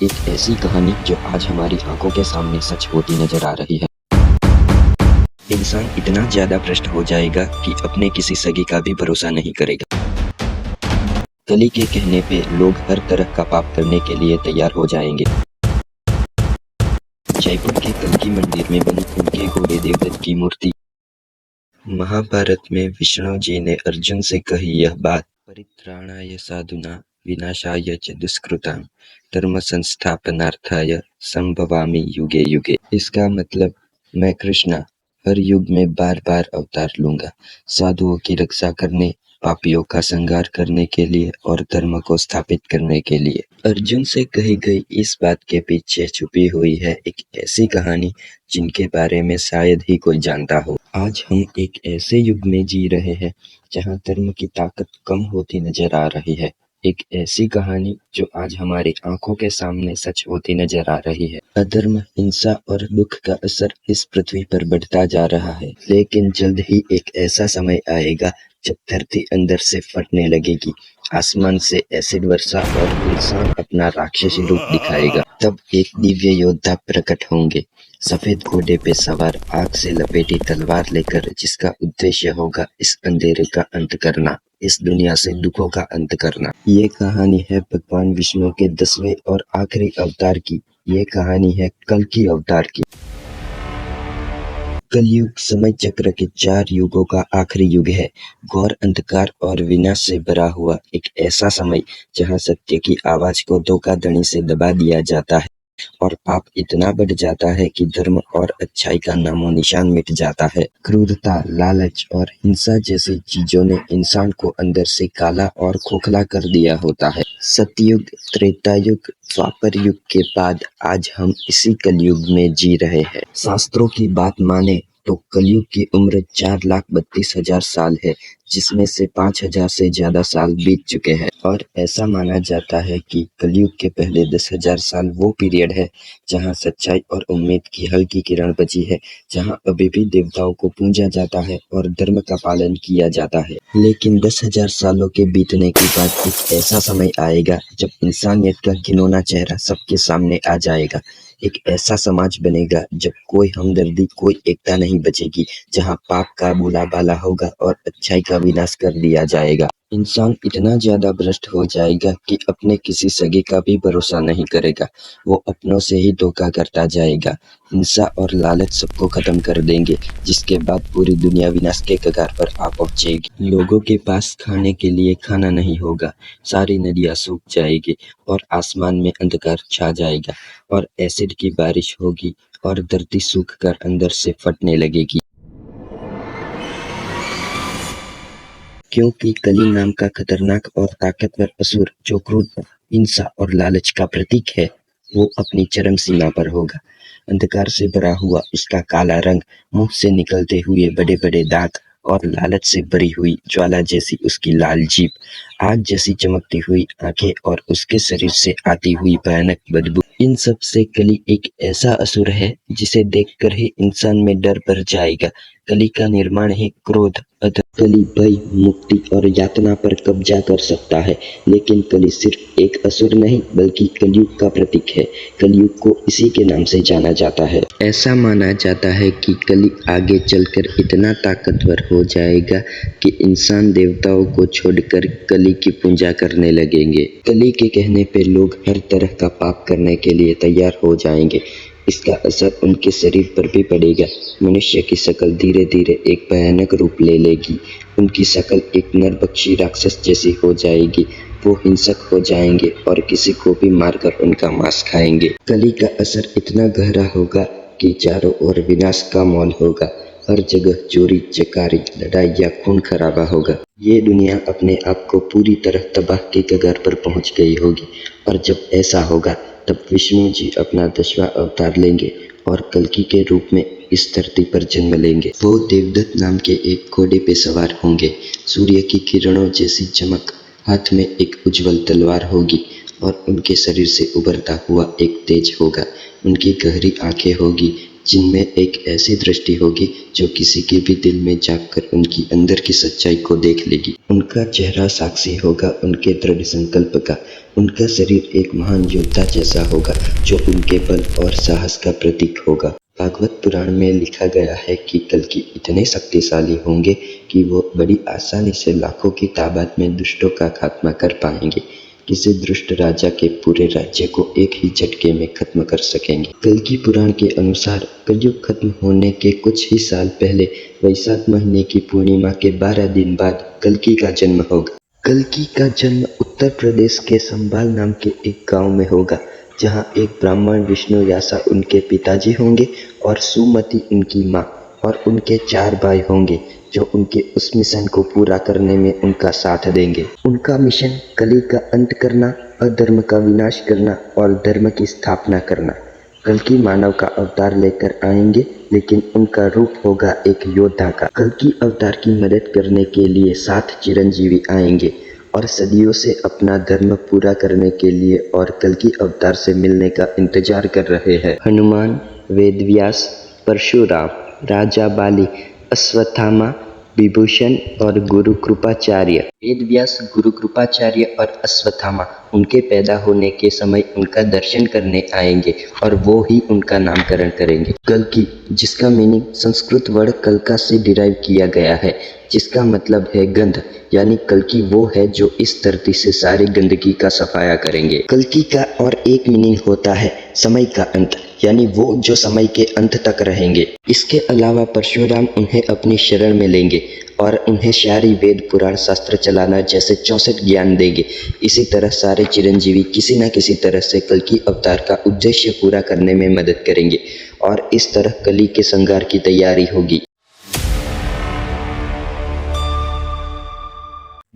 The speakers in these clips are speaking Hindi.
एक ऐसी कहानी जो आज हमारी आंखों के सामने सच होती नजर आ रही है। इंसान इतना ज्यादा भ्रष्ट हो जाएगा कि अपने किसी सगी का भी भरोसा नहीं करेगा। कली के कहने पे लोग हर तरह का पाप करने के लिए तैयार हो जाएंगे। जयपुर के कल्की मंदिर में बनी उनके घोड़े देवदत्त की मूर्ति। महाभारत में विष्णु जी ने अर्जुन से कही यह बात, परित्राणाय साधुना विनाशाय च दुष्कृताम धर्म संस्थापनार्थाय संभवामि युगे युगे। इसका मतलब मैं कृष्णा हर युग में बार बार अवतार लूंगा, साधुओं की रक्षा करने, पापियों का संहार करने के लिए और धर्म को स्थापित करने के लिए। अर्जुन से कही गई इस बात के पीछे छुपी हुई है एक ऐसी कहानी जिनके बारे में शायद ही कोई जानता हो। आज हम एक ऐसे युग में जी रहे हैं जहां धर्म की ताकत कम होती नजर आ रही है। एक ऐसी कहानी जो आज हमारी आंखों के सामने सच होती नजर आ रही है। अधर्म, हिंसा और दुख का असर इस पृथ्वी पर बढ़ता जा रहा है, लेकिन जल्द ही एक ऐसा समय आएगा जब धरती अंदर से फटने लगेगी, आसमान से एसिड वर्षा और इंसान अपना राक्षसी रूप दिखाएगा। तब एक दिव्य योद्धा प्रकट होंगे, सफेद घोड़े पे सवार, आग से लपेटी तलवार लेकर, जिसका उद्देश्य होगा इस अंधेरे का अंत करना, इस दुनिया से दुखों का अंत करना। ये कहानी है भगवान विष्णु के 10वें और आखिरी अवतार की। ये कहानी है कल्कि अवतार की। कलयुग समय चक्र के 4 युगों का आखिरी युग है। घोर अंधकार और विनाश से भरा हुआ एक ऐसा समय जहां सत्य की आवाज को धोखाधड़ी से दबा दिया जाता है और पाप इतना बढ़ जाता है कि धर्म और अच्छाई का नामो निशान मिट जाता है। क्रूरता, लालच और हिंसा जैसी चीजों ने इंसान को अंदर से काला और खोखला कर दिया होता है। सतयुग, त्रेता युग, द्वापर युग के बाद आज हम इसी कलयुग में जी रहे हैं। शास्त्रों की बात माने तो कलयुग की उम्र 4,32,000 साल है, जिसमें से 5,000 से ज्यादा साल बीत चुके हैं। और ऐसा माना जाता है कि कलयुग के पहले 10,000 साल वो पीरियड है जहां सच्चाई और उम्मीद की हल्की किरण बची है, जहां अभी भी देवताओं को पूजा जाता है और धर्म का पालन किया जाता है। लेकिन 10,000 सालों के बीतने के बाद एक ऐसा समय आएगा जब इंसानियत का घिनौना चेहरा सबके सामने आ जाएगा। एक ऐसा समाज बनेगा जब कोई हमदर्दी, कोई एकता नहीं बचेगी, जहां पाप का बोलाबाला होगा और अच्छाई का विनाश कर दिया जाएगा। इंसान इतना ज्यादा भ्रष्ट हो जाएगा कि अपने किसी सगे का भी भरोसा नहीं करेगा। वो अपनों से ही धोखा करता जाएगा। हिंसा और लालच सबको खत्म कर देंगे, जिसके बाद पूरी दुनिया विनाश के कगार पर आ पहुंचेगी। लोगों के पास खाने के लिए खाना नहीं होगा, सारी नदियां सूख जाएगी और आसमान में अंधकार छा जाएगा और एसिड की बारिश होगी और धरती सूख कर अंदर से फटने लगेगी। क्योंकि कली नाम का खतरनाक और ताकतवर असुर, जो क्रोध, हिंसा और लालच का प्रतीक है, वो अपनी चरम सीमा पर होगा। अंधकार से भरा हुआ उसका काला रंग, मुंह से निकलते हुए बड़े बड़े दांत और लालच से भरी हुई ज्वाला जैसी उसकी लाल जीभ, आग जैसी चमकती हुई आंखें और उसके शरीर से आती हुई भयानक बदबू, इन सब से कली एक ऐसा असुर है जिसे देखकर ही इंसान में डर भर जाएगा। कली का निर्माण ही क्रोध, कली भय, मुक्ति और यातना पर कब्जा कर सकता है। लेकिन कली सिर्फ एक असुर नहीं बल्कि कलयुग का प्रतीक है। कलयुग को इसी के नाम से जाना जाता है। ऐसा माना जाता है कि कली आगे चलकर इतना ताकतवर हो जाएगा कि इंसान देवताओं को छोड़कर कली की पूजा करने लगेंगे। कली के कहने पे लोग हर तरह का पाप करने के लिए तैयार हो जाएंगे। इसका असर उनके शरीर पर भी पड़ेगा। मनुष्य की शक्ल धीरे धीरे एक भयानक रूप ले लेगी। उनकी शक्ल एक नरभक्षी राक्षस जैसी हो जाएगी। वो हिंसक हो जाएंगे और किसी को भी मारकर उनका मांस खाएंगे। कली का असर इतना गहरा होगा कि चारों ओर विनाश का माहौल होगा। हर जगह चोरी, चकारी, लड़ाई या खून खराबा होगा। ये दुनिया अपने आप को पूरी तरह तबाह के कगार पर पहुंच गई होगी। और जब ऐसा होगा तब विष्णु जी अपना 10वां अवतार लेंगे और कल्कि के रूप में इस धरती पर जन्म लेंगे। वो देवदत्त नाम के एक घोड़े पे सवार होंगे। सूर्य की किरणों जैसी चमक, हाथ में एक उज्जवल तलवार होगी और उनके शरीर से उभरता हुआ एक तेज होगा। उनकी गहरी आंखें होगी जिनमें एक ऐसी दृष्टि होगी जो किसी के भी दिल में झांककर उनकी अंदर की सच्चाई को देख लेगी। उनका चेहरा साक्षी होगा उनके दृढ़ संकल्प का। उनका शरीर एक महान योद्धा जैसा होगा जो उनके बल और साहस का प्रतीक होगा। भागवत पुराण में लिखा गया है कि कल्कि इतने शक्तिशाली होंगे कि वो बड़ी आसानी से लाखों की तादाद में दुष्टों का खात्मा कर पाएंगे। किसी दुष्ट राजा के पूरे राज्य को एक ही झटके में खत्म कर सकेंगे। कल्कि पुराण के अनुसार कलयुग खत्म होने के कुछ ही साल पहले वैशाख महीने की पूर्णिमा के 12 दिन बाद कल्कि का जन्म होगा। कल्कि का जन्म उत्तर प्रदेश के संभाल नाम के एक गांव में होगा, जहां एक ब्राह्मण विष्णुयासा उनके पिताजी होंगे और सुमति उनकी माँ, और उनके 4 भाई होंगे जो उनके उस मिशन को पूरा करने में उनका साथ देंगे। उनका मिशन कली का अंत करना, अधर्म का विनाश करना और धर्म की स्थापना करना। कल्कि मानव का अवतार लेकर आएंगे, लेकिन उनका रूप होगा एक योद्धा का। कल्कि अवतार की मदद करने के लिए 7 चिरंजीवी आएंगे और सदियों से अपना धर्म पूरा करने के लिए और कल्कि अवतार से मिलने का इंतजार कर रहे हैं। हनुमान, वेदव्यास, परशुराम, राजा बाली, अश्वत्थामा, विभूषण और गुरु कृपाचार्य। वेदव्यास, गुरु कृपाचार्य और अश्वत्थामा उनके पैदा होने के समय उनका दर्शन करने आएंगे और वो ही उनका नामकरण करेंगे। कल्कि, जिसका मीनिंग संस्कृत वर्ड कल्का से डिराइव किया गया है, जिसका मतलब है गंध, यानी कल्कि वो है जो इस धरती से सारी गंदगी का सफाया करेंगे। कल्कि का और एक मीनिंग होता है समय का अंत, यानी वो जो समय के अंत तक रहेंगे। इसके अलावा परशुराम उन्हें अपनी शरण में लेंगे और उन्हें सारी वेद पुराण शास्त्र चलाना जैसे 64 ज्ञान देंगे। इसी तरह सारे चिरंजीवी किसी न किसी तरह से कल्कि अवतार का उद्देश्य पूरा करने में मदद करेंगे और इस तरह कली के संहार की तैयारी होगी।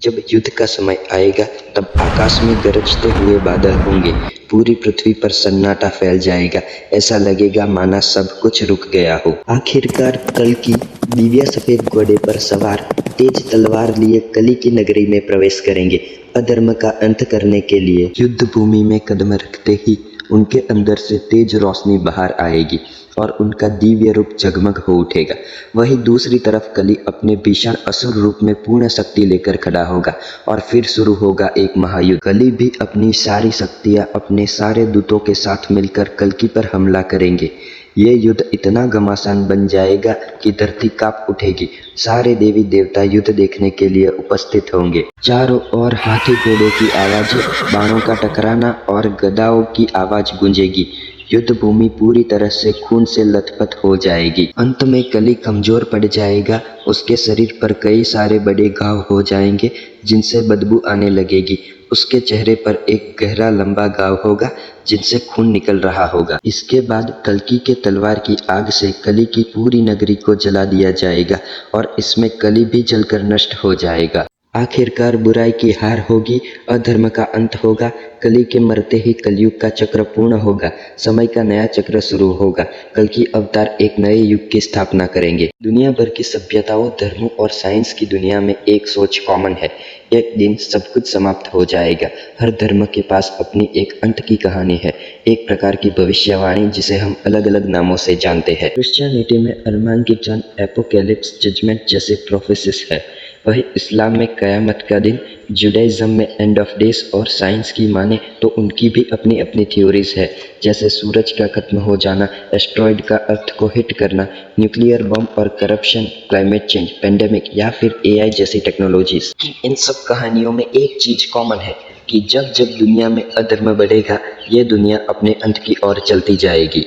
जब युद्ध का समय आएगा तब आकाश में गरजते हुए बादल होंगे, पूरी पृथ्वी पर सन्नाटा फैल जाएगा, ऐसा लगेगा माना सब कुछ रुक गया हो। आखिरकार कल्कि दिव्य सफेद घोड़े पर सवार तेज तलवार लिए कली की नगरी में प्रवेश करेंगे। अधर्म का अंत करने के लिए युद्ध भूमि में कदम रखते ही उनके अंदर से तेज रोशनी बाहर आएगी और उनका दिव्य रूप जगमग हो उठेगा। वहीं दूसरी तरफ कली अपने भीषण असुर रूप में पूर्ण शक्ति लेकर खड़ा होगा और फिर शुरू होगा एक महायुद्ध। कली भी अपनी सारी शक्तियां अपने सारे दूतों के साथ मिलकर कल्कि पर हमला करेंगे। ये युद्ध इतना घमासान बन जाएगा कि धरती कांप उठेगी। सारे देवी देवता युद्ध देखने के लिए उपस्थित होंगे। चारों ओर हाथी घोड़ों की आवाज़, बाणों का टकराना और गदाओं की आवाज गूंजेगी। युद्ध भूमि पूरी तरह से खून से लथपथ हो जाएगी। अंत में कली कमजोर पड़ जाएगा, उसके शरीर पर कई सारे बड़े घाव हो जाएंगे जिनसे बदबू आने लगेगी। उसके चेहरे पर एक गहरा लंबा घाव होगा जिनसे खून निकल रहा होगा। इसके बाद कल्कि के तलवार की आग से कली की पूरी नगरी को जला दिया जाएगा और इसमें कली भी जलकर नष्ट हो जाएगा। आखिरकार बुराई की हार होगी, अधर्म का अंत होगा। कली के मरते ही कलयुग का चक्र पूर्ण होगा, समय का नया चक्र शुरू होगा। कल्कि अवतार एक नए युग की स्थापना करेंगे। दुनिया भर की सभ्यताओं, धर्मों और साइंस की दुनिया में एक सोच कॉमन है, एक दिन सब कुछ समाप्त हो जाएगा। हर धर्म के पास अपनी एक अंत की कहानी है, एक प्रकार की भविष्यवाणी जिसे हम अलग अलग नामों से जानते हैं। क्रिश्चियनिटी में अरमागेडोन, एपोकैलिप्स, जजमेंट जैसे प्रोफेसिस है। वही इस्लाम में कयामत का दिन, जुडाइज्म में एंड ऑफ डेज और साइंस की माने तो उनकी भी अपनी अपनी थ्योरीज है, जैसे सूरज का खत्म हो जाना, एस्ट्रॉयड का अर्थ को हिट करना, न्यूक्लियर बम और करप्शन, क्लाइमेट चेंज, पेंडेमिक या फिर एआई जैसी टेक्नोलॉजीज। इन सब कहानियों में एक चीज कॉमन है कि जब जब दुनिया में अधर्म बढ़ेगा, ये दुनिया अपने अंत की ओर चलती जाएगी।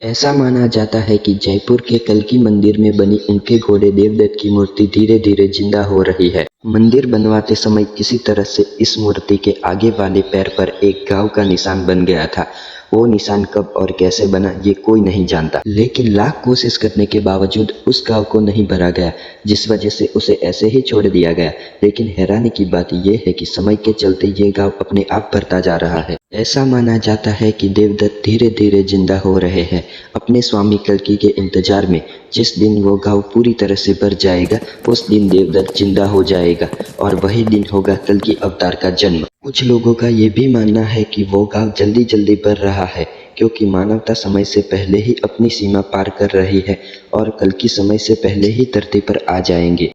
ऐसा माना जाता है कि जयपुर के कल्कि मंदिर में बनी उनके घोड़े देवदत्त की मूर्ति धीरे धीरे जिंदा हो रही है। मंदिर बनवाते समय किसी तरह से इस मूर्ति के आगे वाले पैर पर एक घाव का निशान बन गया था। वो निशान कब और कैसे बना ये कोई नहीं जानता, लेकिन लाख कोशिश करने के बावजूद उस घाव को नहीं भरा गया, जिस वजह से उसे ऐसे ही छोड़ दिया गया। लेकिन हैरानी की बात यह है कि समय के चलते ये घाव अपने आप भरता जा रहा है। ऐसा माना जाता है कि देवदत्त धीरे धीरे जिंदा हो रहे हैं अपने स्वामी कल्कि के इंतजार में। जिस दिन वो गांव पूरी तरह से भर जाएगा उस दिन देवदत्त जिंदा हो जाएगा और वही दिन होगा कल्कि अवतार का जन्म। कुछ लोगों का ये भी मानना है कि वो गांव जल्दी जल्दी भर रहा है क्योंकि मानवता समय से पहले ही अपनी सीमा पार कर रही है और कल्कि समय से पहले ही धरती पर आ जाएंगे।